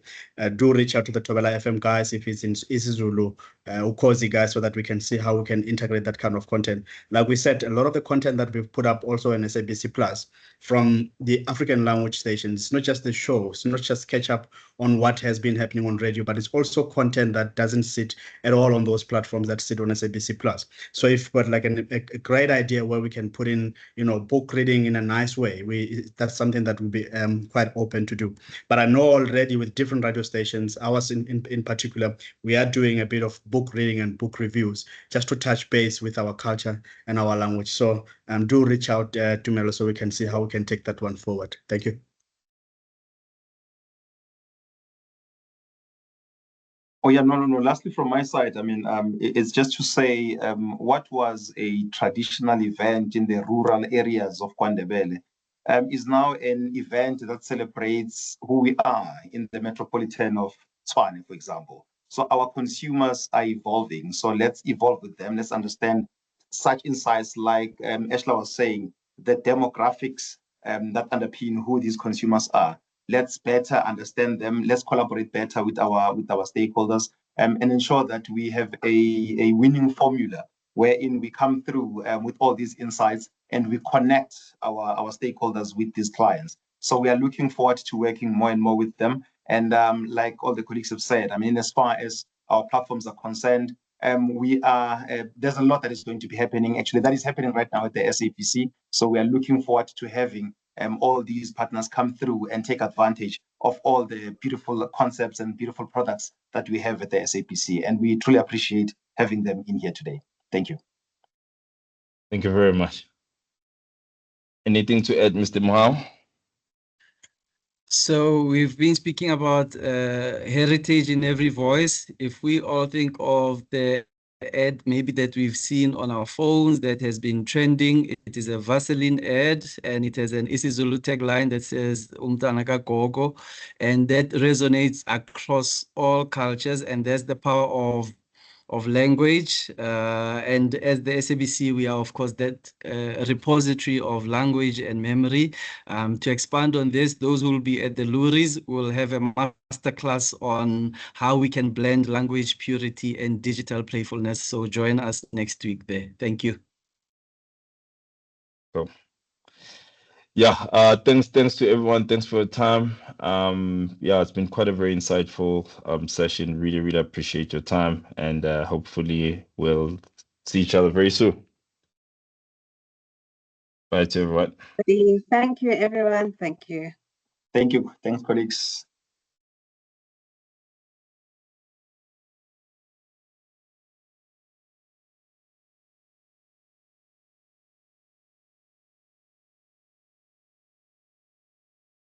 do reach out to the Tobela FM guys. If it's in isiZulu, Ukozi guys, so that we can see how we can integrate that kind of content. Like we said, a lot of the content that we've put up also in SABC Plus from the African language stations, it's not just the show, it's not just catch up on what has been happening on radio, but it's also content that doesn't sit at all on those platforms that sit on SABC Plus. So if you've got like a great idea where we can put in, book reading in a nice way, that's something that we'll be quite open to do. But I know already with different radio stations, ours in particular, we are doing a bit of book reading and book reviews just to touch base with our culture and our language. So do reach out to Melo so we can see how we can take that one forward. Thank you. Oh yeah, no. Lastly, from my side, I mean, it's just to say what was a traditional event in the rural areas of KwaNdebele is now an event that celebrates who we are in the metropolitan of Tshwane, for example. So our consumers are evolving. So let's evolve with them. Let's understand such insights like Ashla was saying, the demographics that underpin who these consumers are. Let's better understand them. Let's collaborate better with our stakeholders and ensure that we have a winning formula wherein we come through with all these insights and we connect our stakeholders with these clients. So we are looking forward to working more and more with them. And like all the colleagues have said, I mean, as far as our platforms are concerned, there's a lot that is going to be happening. Actually, that is happening right now at the SABC. So we are looking forward to having all these partners come through and take advantage of all the beautiful concepts and beautiful products that we have at the SABC. And we truly appreciate having them in here today. Thank you. Thank you very much. Anything to add, Mr. Mohau? So we've been speaking about heritage in every voice. If we all think of the ad maybe that we've seen on our phones that has been trending, it is a Vaseline ad, and it has an isiZulu tagline that says Umntana kagogo, and that resonates across all cultures, and that's the power of language. And as the SABC, we are, of course, that repository of language and memory. To expand on this, those who will be at the Luris will have a masterclass on how we can blend language purity and digital playfulness. So join us next week there. Thank you. So, yeah, thanks to everyone. Thanks for your time. Yeah, it's been quite a very insightful session. Really appreciate your time, and hopefully we'll see each other very soon. Bye to everyone. Thank you, everyone. Thank you. Thank you. Thanks, colleagues.